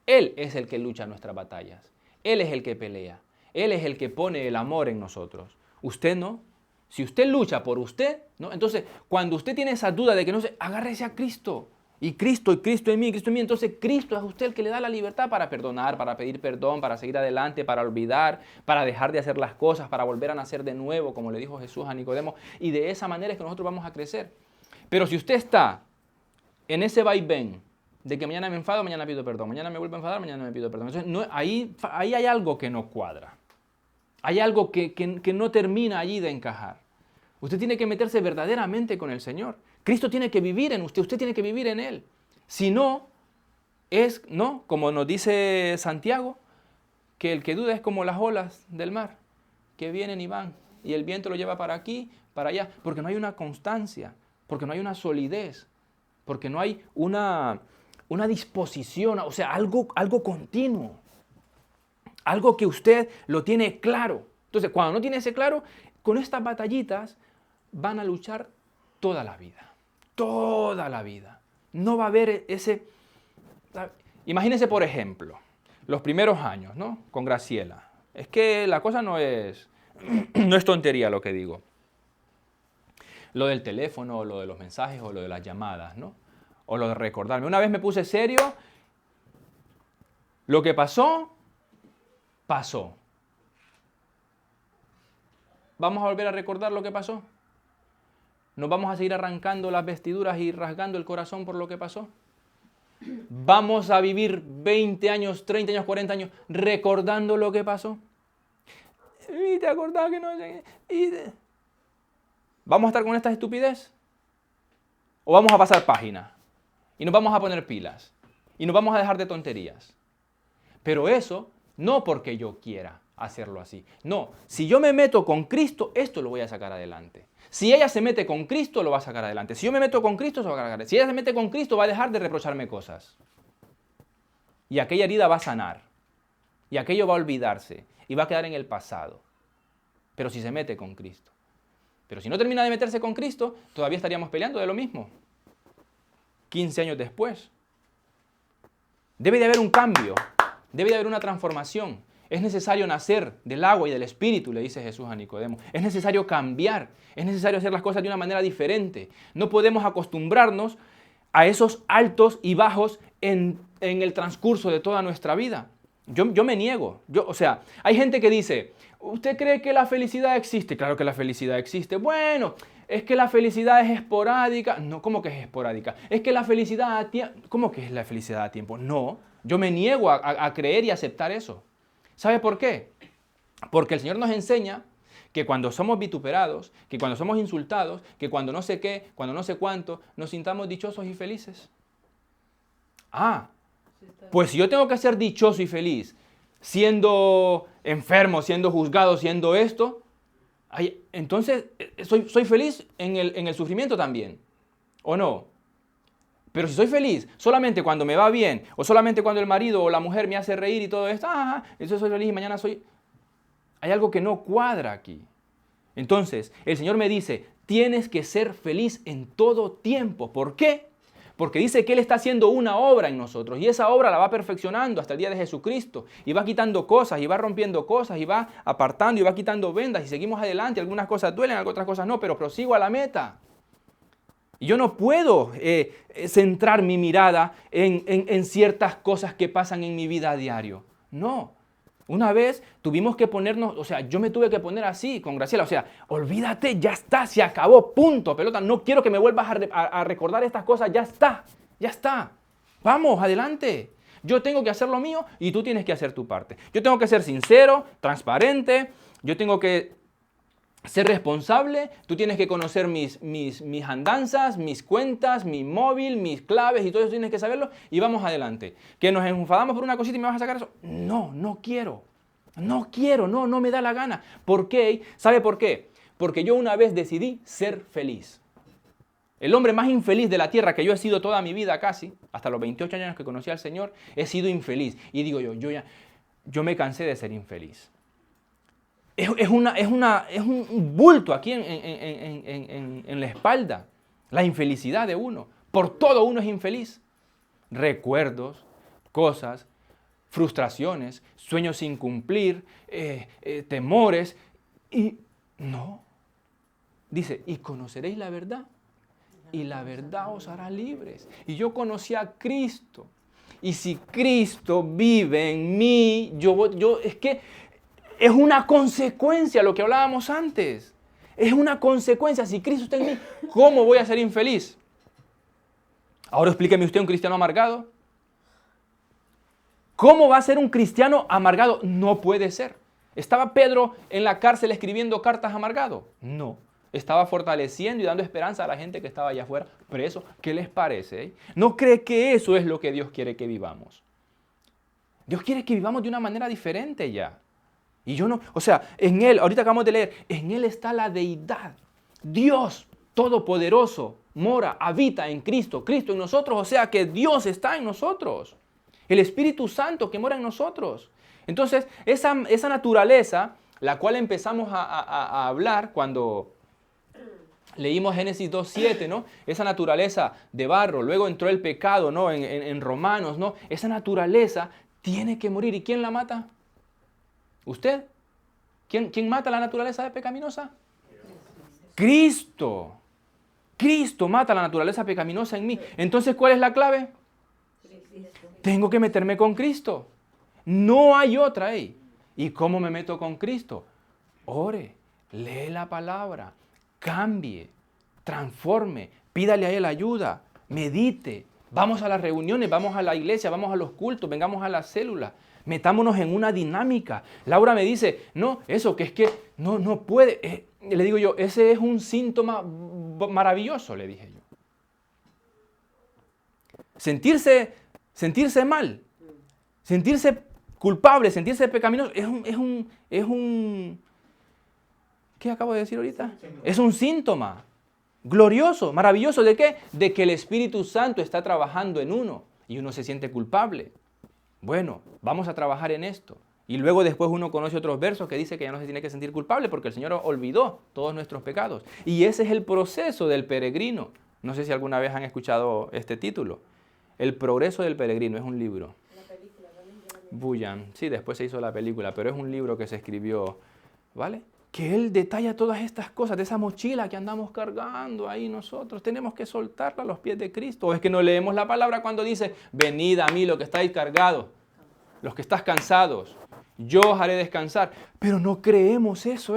Él es el que lucha nuestras batallas. Él es el que pelea. Él es el que pone el amor en nosotros. Usted no. Si usted lucha por usted, ¿no? Entonces, cuando usted tiene esa duda de que no sé, agárrese a Cristo. Y Cristo en mí, entonces Cristo es usted el que le da la libertad para perdonar, para pedir perdón, para seguir adelante, para olvidar, para dejar de hacer las cosas, para volver a nacer de nuevo, como le dijo Jesús a Nicodemo. Y de esa manera es que nosotros vamos a crecer. Pero si usted está en ese vaivén de que mañana me enfado, mañana pido perdón, mañana me vuelvo a enfadar, mañana me pido perdón. Entonces, ahí hay algo que no cuadra. Hay algo que no termina allí de encajar. Usted tiene que meterse verdaderamente con el Señor. Cristo tiene que vivir en usted tiene que vivir en Él. Si no, como nos dice Santiago, que el que duda es como las olas del mar, que vienen y van, y el viento lo lleva para aquí, para allá, porque no hay una constancia, porque no hay una solidez, porque no hay una disposición, o sea, algo continuo, algo que usted lo tiene claro. Entonces, cuando no tiene ese claro, con estas batallitas van a luchar toda la vida. Toda la vida. No va a haber ese... Imagínense, por ejemplo, los primeros años, ¿no? Con Graciela. Es que la cosa no es tontería lo que digo. Lo del teléfono, o lo de los mensajes, o lo de las llamadas, ¿no? O lo de recordarme. Una vez me puse serio. Lo que pasó, pasó. ¿Vamos a volver a recordar lo que pasó? ¿Nos vamos a seguir arrancando las vestiduras y rasgando el corazón por lo que pasó? ¿Vamos a vivir 20 años, 30 años, 40 años recordando lo que pasó? ¿Y te acordás que no sé qué? ¿Vamos a estar con esta estupidez? ¿O vamos a pasar página? Y nos vamos a poner pilas. Y nos vamos a dejar de tonterías. Pero eso no porque yo quiera hacerlo así. No, si yo me meto con Cristo, esto lo voy a sacar adelante. Si ella se mete con Cristo, lo va a sacar adelante. Si yo me meto con Cristo, se va a sacar adelante. Si ella se mete con Cristo, va a dejar de reprocharme cosas. Y aquella herida va a sanar. Y aquello va a olvidarse y va a quedar en el pasado. Pero si se mete con Cristo. Pero si no termina de meterse con Cristo, todavía estaríamos peleando de lo mismo. 15 años después. Debe de haber un cambio. Debe de haber una transformación. Es necesario nacer del agua y del Espíritu, le dice Jesús a Nicodemo. Es necesario cambiar. Es necesario hacer las cosas de una manera diferente. No podemos acostumbrarnos a esos altos y bajos en el transcurso de toda nuestra vida. Yo me niego. Hay gente que dice, ¿usted cree que la felicidad existe? Claro que la felicidad existe. Bueno, es que la felicidad es esporádica. No, ¿cómo que es esporádica? Es que la felicidad a tiempo. ¿Cómo que es la felicidad a tiempo? No, yo me niego a creer y aceptar eso. ¿Sabe por qué? Porque el Señor nos enseña que cuando somos vituperados, que cuando somos insultados, que cuando no sé qué, cuando no sé cuánto, nos sintamos dichosos y felices. Pues si yo tengo que ser dichoso y feliz, siendo enfermo, siendo juzgado, siendo esto, entonces soy feliz en el sufrimiento también, ¿o no? Pero si soy feliz solamente cuando me va bien, o solamente cuando el marido o la mujer me hace reír y todo esto, eso soy feliz y mañana soy... Hay algo que no cuadra aquí. Entonces, el Señor me dice, tienes que ser feliz en todo tiempo. ¿Por qué? Porque dice que Él está haciendo una obra en nosotros y esa obra la va perfeccionando hasta el día de Jesucristo y va quitando cosas y va rompiendo cosas y va apartando y va quitando vendas y seguimos adelante. Algunas cosas duelen, otras cosas no, pero prosigo a la meta. Y yo no puedo centrar mi mirada en ciertas cosas que pasan en mi vida a diario. No. Una vez tuvimos que ponernos, yo me tuve que poner así con Graciela, olvídate, ya está, se acabó, punto, pelota, no quiero que me vuelvas a recordar estas cosas, ya está, vamos, adelante. Yo tengo que hacer lo mío y tú tienes que hacer tu parte. Yo tengo que ser sincero, transparente, yo tengo que ser responsable, tú tienes que conocer mis andanzas, mis cuentas, mi móvil, mis claves y todo eso tienes que saberlo y vamos adelante. ¿Que nos enfadamos por una cosita y me vas a sacar eso? No quiero, no me da la gana. ¿Por qué? ¿Sabe por qué? Porque yo una vez decidí ser feliz. El hombre más infeliz de la tierra que yo he sido toda mi vida casi, hasta los 28 años que conocí al Señor, he sido infeliz. Y digo yo me cansé de ser infeliz. Es un bulto aquí en la espalda, la infelicidad de uno. Por todo uno es infeliz. Recuerdos, cosas, frustraciones, sueños sin cumplir, temores. Y no. Dice, y conoceréis la verdad, y la verdad os hará libres. Y yo conocí a Cristo. Y si Cristo vive en mí, es una consecuencia lo que hablábamos antes. Es una consecuencia. Si Cristo está en mí, ¿cómo voy a ser infeliz? Ahora explíqueme usted un cristiano amargado. ¿Cómo va a ser un cristiano amargado? No puede ser. ¿Estaba Pedro en la cárcel escribiendo cartas amargado? No. Estaba fortaleciendo y dando esperanza a la gente que estaba allá afuera preso. ¿Qué les parece? ¿No cree que eso es lo que Dios quiere que vivamos? Dios quiere que vivamos de una manera diferente ya. Y yo no, en Él, ahorita acabamos de leer, en Él está la deidad. Dios Todopoderoso mora, habita en Cristo, Cristo en nosotros, que Dios está en nosotros. El Espíritu Santo que mora en nosotros. Entonces, esa naturaleza, la cual empezamos a hablar cuando leímos Génesis 2:7, ¿no? Esa naturaleza de barro, luego entró el pecado, ¿no? En Romanos, ¿no? Esa naturaleza tiene que morir. ¿Y quién la mata? ¿Usted? ¿Quién mata la naturaleza pecaminosa? Cristo. Cristo mata la naturaleza pecaminosa en mí. Entonces, ¿cuál es la clave? Tengo que meterme con Cristo. No hay otra ahí. ¿Y cómo me meto con Cristo? Ore, lee la palabra, cambie, transforme, pídale a Él ayuda, medite. Vamos a las reuniones, vamos a la iglesia, vamos a los cultos, vengamos a la célula. Metámonos en una dinámica. Laura me dice, no, eso que es que no puede. Le digo yo, ese es un síntoma maravilloso, le dije yo. Sentirse mal, sentirse culpable, sentirse pecaminoso, es un ¿qué acabo de decir ahorita? Es un síntoma glorioso, maravilloso. ¿De qué? De que el Espíritu Santo está trabajando en uno y uno se siente culpable. Bueno, vamos a trabajar en esto. Y luego después uno conoce otros versos que dice que ya no se tiene que sentir culpable porque el Señor olvidó todos nuestros pecados. Y ese es el proceso del peregrino. No sé si alguna vez han escuchado este título. El progreso del peregrino es un libro. Bunyan, sí, después se hizo la película, pero es un libro que se escribió, ¿vale? Que él detalla todas estas cosas, de esa mochila que andamos cargando ahí nosotros. Tenemos que soltarla a los pies de Cristo. ¿O es que no leemos la palabra cuando dice, venid a mí los que estáis cargados, los que estáis cansados, yo os haré descansar? Pero no creemos eso,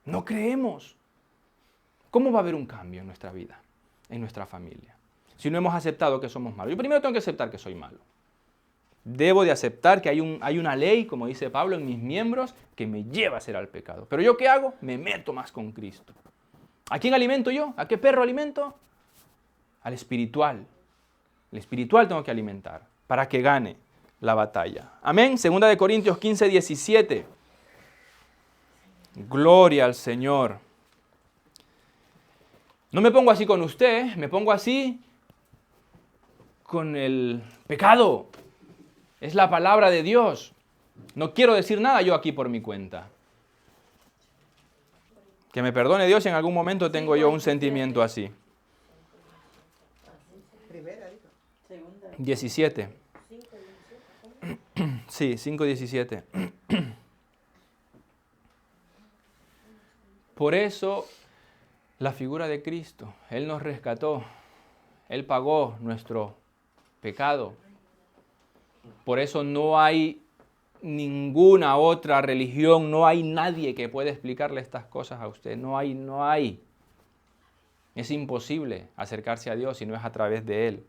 no creemos. ¿Cómo va a haber un cambio en nuestra vida, en nuestra familia, si no hemos aceptado que somos malos? Yo primero tengo que aceptar que soy malo. Debo de aceptar que hay una ley, como dice Pablo, en mis miembros que me lleva a hacer al pecado. Pero ¿yo qué hago? Me meto más con Cristo. ¿A quién alimento yo? ¿A qué perro alimento? Al espiritual. El espiritual tengo que alimentar para que gane la batalla. Amén. 2 Corintios 15, 17. Gloria al Señor. No me pongo así con usted, me pongo así con el pecado. Es la palabra de Dios. No quiero decir nada yo aquí por mi cuenta. Que me perdone Dios si en algún momento tengo yo un sentimiento así. 17. Sí, 5:17. Por eso la figura de Cristo. Él nos rescató. Él pagó nuestro pecado. Por eso no hay ninguna otra religión, no hay nadie que pueda explicarle estas cosas a usted. No hay. Es imposible acercarse a Dios si no es a través de Él.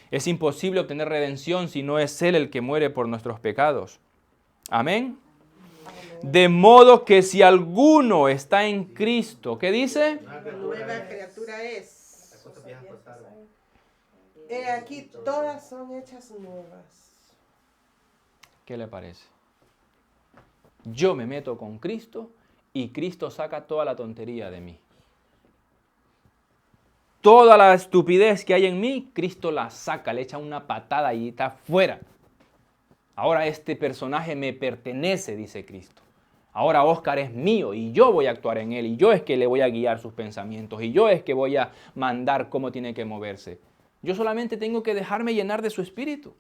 Es imposible obtener redención si no es Él el que muere por nuestros pecados. Amén. De modo que si alguno está en Cristo, ¿qué dice? Nueva criatura es. He aquí, todas son hechas nuevas. ¿Qué le parece? Yo me meto con Cristo y Cristo saca toda la tontería de mí. Toda la estupidez que hay en mí, Cristo la saca, le echa una patada y está fuera. Ahora este personaje me pertenece, dice Cristo. Ahora Oscar es mío y yo voy a actuar en él y yo es que le voy a guiar sus pensamientos y yo es que voy a mandar cómo tiene que moverse. Yo solamente tengo que dejarme llenar de su espíritu.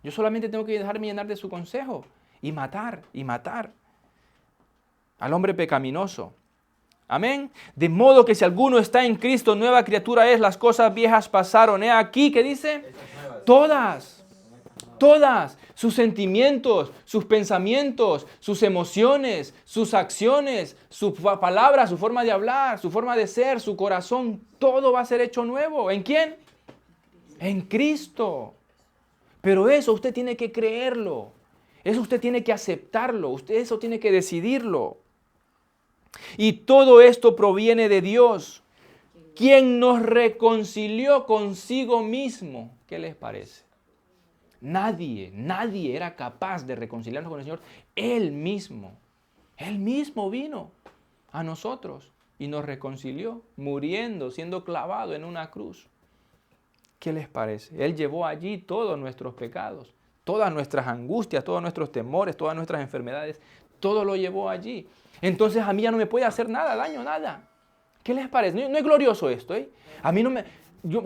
Yo solamente tengo que dejarme llenar de su consejo y matar al hombre pecaminoso. Amén. De modo que si alguno está en Cristo, nueva criatura es, las cosas viejas pasaron. He aquí, ¿qué dice? Todas, sus sentimientos, sus pensamientos, sus emociones, sus acciones, su palabra, su forma de hablar, su forma de ser, su corazón, todo va a ser hecho nuevo. ¿En quién? En Cristo. Pero eso usted tiene que creerlo. Eso usted tiene que aceptarlo. Usted eso tiene que decidirlo. Y todo esto proviene de Dios, quien nos reconcilió consigo mismo. ¿Qué les parece? Nadie era capaz de reconciliarnos con el Señor. Él mismo vino a nosotros y nos reconcilió, muriendo, siendo clavado en una cruz. ¿Qué les parece? Él llevó allí todos nuestros pecados, todas nuestras angustias, todos nuestros temores, todas nuestras enfermedades, todo lo llevó allí. Entonces a mí ya no me puede hacer daño, nada. ¿Qué les parece? No es glorioso esto, A mí no me...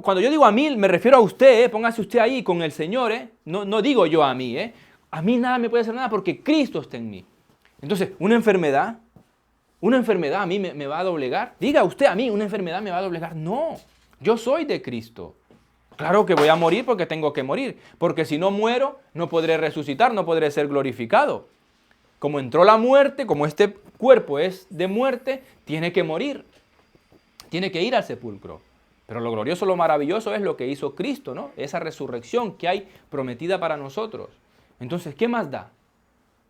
cuando yo digo a mí, me refiero a usted, póngase usted ahí con el Señor, No digo yo a mí, A mí nada me puede hacer nada porque Cristo está en mí. Entonces, una enfermedad a mí me va a doblegar. Diga usted a mí, una enfermedad me va a doblegar. No, yo soy de Cristo. Claro que voy a morir porque tengo que morir, porque si no muero, no podré resucitar, no podré ser glorificado. Como entró la muerte, como este cuerpo es de muerte, tiene que morir, tiene que ir al sepulcro. Pero lo glorioso, lo maravilloso es lo que hizo Cristo, ¿no? Esa resurrección que hay prometida para nosotros. Entonces, ¿qué más da?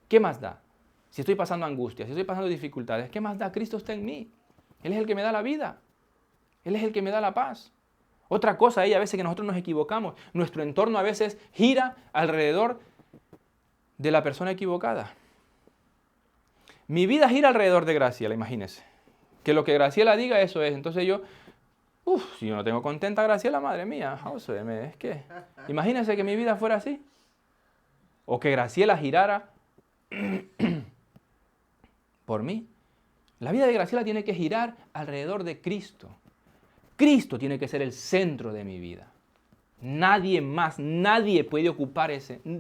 ¿Qué más da? Si estoy pasando angustia, si estoy pasando dificultades, ¿qué más da? Cristo está en mí. Él es el que me da la vida. Él es el que me da la paz. Otra cosa a veces que nosotros nos equivocamos. Nuestro entorno a veces gira alrededor de la persona equivocada. Mi vida gira alrededor de Graciela, imagínense. Que lo que Graciela diga, eso es. Entonces yo, si yo no tengo contenta a Graciela, madre mía, es que, imagínense que mi vida fuera así. O que Graciela girara por mí. La vida de Graciela tiene que girar alrededor de Cristo. Cristo tiene que ser el centro de mi vida. Nadie más, nadie puede ocupar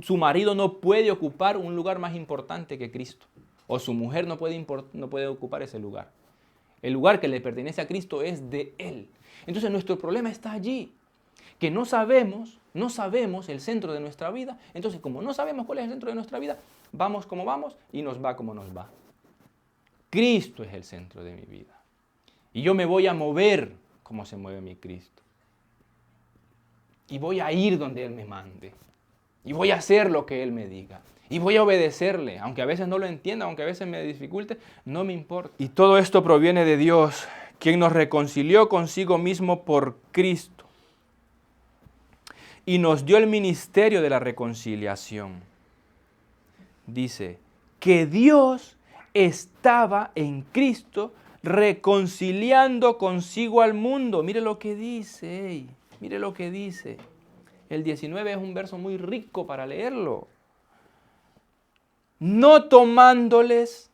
su marido no puede ocupar un lugar más importante que Cristo. O su mujer no puede ocupar ese lugar. El lugar que le pertenece a Cristo es de Él. Entonces nuestro problema está allí, que no sabemos el centro de nuestra vida. Entonces, como no sabemos cuál es el centro de nuestra vida, vamos como vamos y nos va como nos va. Cristo es el centro de mi vida. Y yo me voy a mover como se mueve mi Cristo. Y voy a ir donde Él me mande. Y voy a hacer lo que Él me diga. Y voy a obedecerle, aunque a veces no lo entienda, aunque a veces me dificulte, no me importa. Y todo esto proviene de Dios, quien nos reconcilió consigo mismo por Cristo. Y nos dio el ministerio de la reconciliación. Dice que Dios estaba en Cristo reconciliando consigo al mundo. Mire lo que dice, mire lo que dice. El 19 es un verso muy rico para leerlo. No tomándoles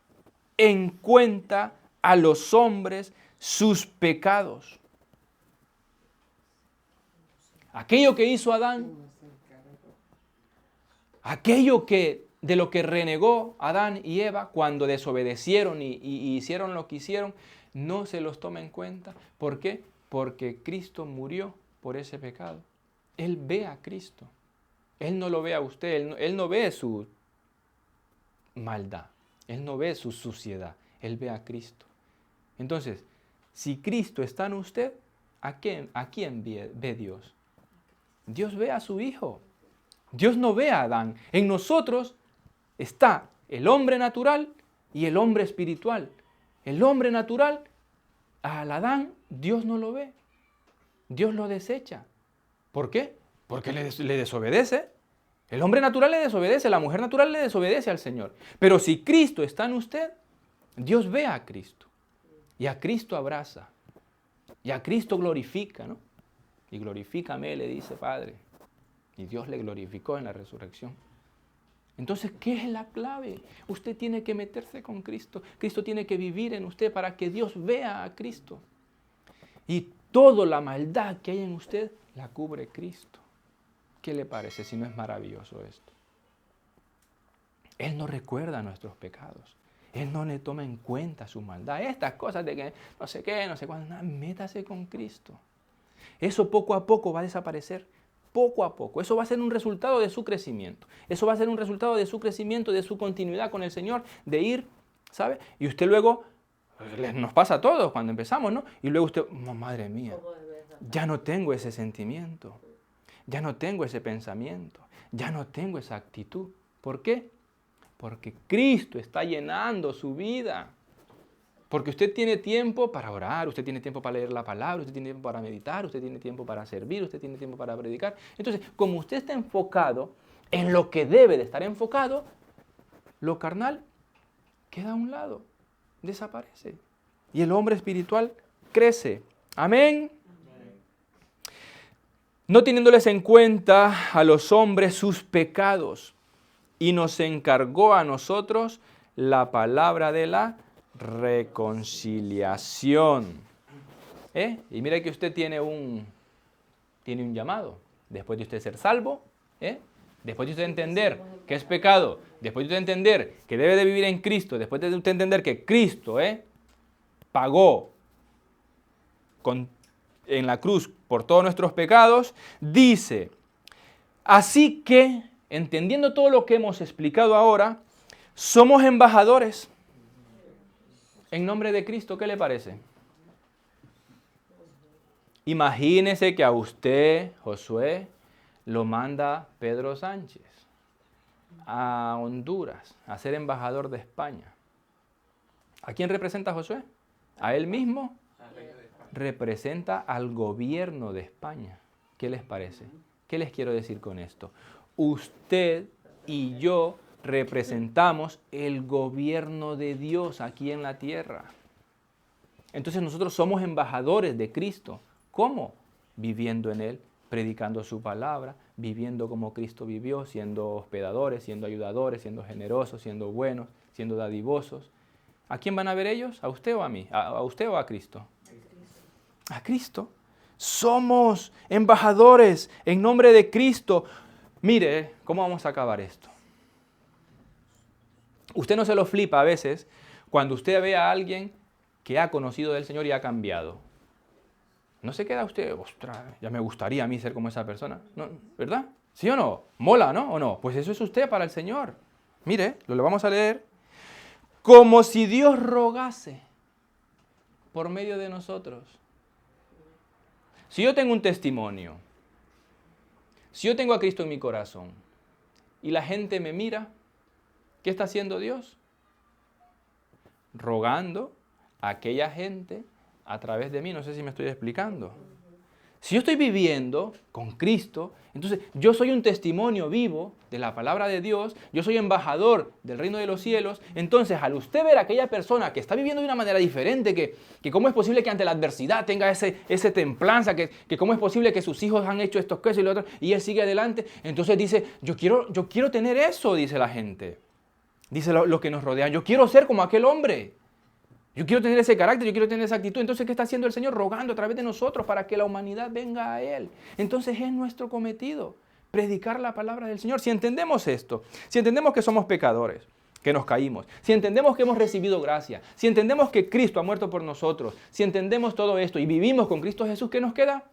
en cuenta a los hombres sus pecados. Aquello que hizo Adán, aquello de lo que renegó Adán y Eva cuando desobedecieron y hicieron lo que hicieron, no se los toma en cuenta. ¿Por qué? Porque Cristo murió por ese pecado. Él ve a Cristo. Él no lo ve a usted. Él no ve su maldad. Él no ve su suciedad. Él ve a Cristo. Entonces, si Cristo está en usted, ¿a quién ve Dios? Dios ve a su Hijo. Dios no ve a Adán. En nosotros está el hombre natural y el hombre espiritual. El hombre natural, al Adán, Dios no lo ve. Dios lo desecha. ¿Por qué? Porque le desobedece. El hombre natural le desobedece, la mujer natural le desobedece al Señor. Pero si Cristo está en usted, Dios ve a Cristo. Y a Cristo abraza. Y a Cristo glorifica, ¿no? Y glorifícame, le dice Padre. Y Dios le glorificó en la resurrección. Entonces, ¿qué es la clave? Usted tiene que meterse con Cristo. Cristo tiene que vivir en usted para que Dios vea a Cristo. Y toda la maldad que hay en usted la cubre Cristo. ¿Qué le parece si no es maravilloso esto? Él no recuerda nuestros pecados. Él no le toma en cuenta su maldad. Estas cosas de que no sé qué, no sé cuándo. No, métase con Cristo. Eso poco a poco va a desaparecer. Poco a poco. Eso va a ser un resultado de su crecimiento. Eso va a ser un resultado de su crecimiento, de su continuidad con el Señor, de ir, ¿sabe? Y usted luego, nos pasa a todos cuando empezamos, ¿no? Y luego usted, oh, madre mía, ya no tengo ese sentimiento. Ya no tengo ese pensamiento. Ya no tengo esa actitud. ¿Por qué? Porque Cristo está llenando su vida. Porque usted tiene tiempo para orar, usted tiene tiempo para leer la palabra, usted tiene tiempo para meditar, usted tiene tiempo para servir, usted tiene tiempo para predicar. Entonces, como usted está enfocado en lo que debe de estar enfocado, lo carnal queda a un lado, desaparece. Y el hombre espiritual crece. Amén. No teniéndoles en cuenta a los hombres sus pecados, y nos encargó a nosotros la palabra de la reconciliación. Y mira que usted tiene un llamado. Después de usted ser salvo, después de usted entender que es pecado, después de usted entender que debe de vivir en Cristo, después de usted entender que Cristo pagó en la cruz por todos nuestros pecados, dice, así que, entendiendo todo lo que hemos explicado ahora, somos embajadores en nombre de Cristo. ¿Qué le parece? Imagínese que a usted, Josué, lo manda Pedro Sánchez a Honduras a ser embajador de España. ¿A quién representa Josué? ¿A él mismo? Representa al gobierno de España. ¿Qué les parece? ¿Qué les quiero decir con esto? Usted y yo representamos el gobierno de Dios aquí en la tierra. Entonces nosotros somos embajadores de Cristo. ¿Cómo? Viviendo en Él, predicando su palabra, viviendo como Cristo vivió, siendo hospedadores, siendo ayudadores, siendo generosos, siendo buenos, siendo dadivosos. ¿A quién van a ver ellos? ¿A usted o a mí? ¿A usted o a Cristo? A Cristo. Somos embajadores en nombre de Cristo. Mire, ¿cómo vamos a acabar esto? Usted no se lo flipa a veces cuando usted ve a alguien que ha conocido del Señor y ha cambiado. ¿No se queda usted, ostras, ya me gustaría a mí ser como esa persona? ¿No? ¿Verdad? ¿Sí o no? ¿Mola, no? ¿O no? Pues eso es usted para el Señor. Mire, lo vamos a leer. Como si Dios rogase por medio de nosotros. Si yo tengo un testimonio, si yo tengo a Cristo en mi corazón y la gente me mira, ¿qué está haciendo Dios? Rogando a aquella gente a través de mí. No sé si me estoy explicando. Si yo estoy viviendo con Cristo, entonces yo soy un testimonio vivo de la palabra de Dios, yo soy embajador del reino de los cielos. Entonces, al usted ver a aquella persona que está viviendo de una manera diferente, que cómo es posible que ante la adversidad tenga ese templanza, que cómo es posible que sus hijos han hecho estos cosas y lo otro, y él sigue adelante, entonces dice, yo quiero tener eso, dice la gente. Dice lo que nos rodea, yo quiero ser como aquel hombre. Yo quiero tener ese carácter, yo quiero tener esa actitud. Entonces, ¿qué está haciendo el Señor? Rogando a través de nosotros para que la humanidad venga a Él. Entonces, es nuestro cometido, predicar la palabra del Señor. Si entendemos esto, si entendemos que somos pecadores, que nos caímos, si entendemos que hemos recibido gracia, si entendemos que Cristo ha muerto por nosotros, si entendemos todo esto y vivimos con Cristo Jesús, ¿qué nos queda?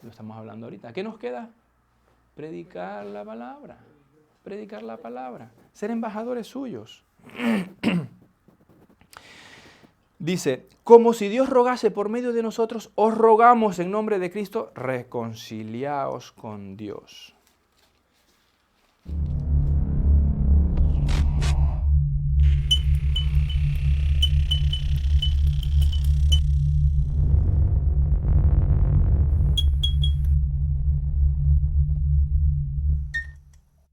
Lo estamos hablando ahorita. ¿Qué nos queda? Predicar la palabra. Predicar la palabra. Ser embajadores suyos. Dice, como si Dios rogase por medio de nosotros, os rogamos en nombre de Cristo, reconciliaos con Dios.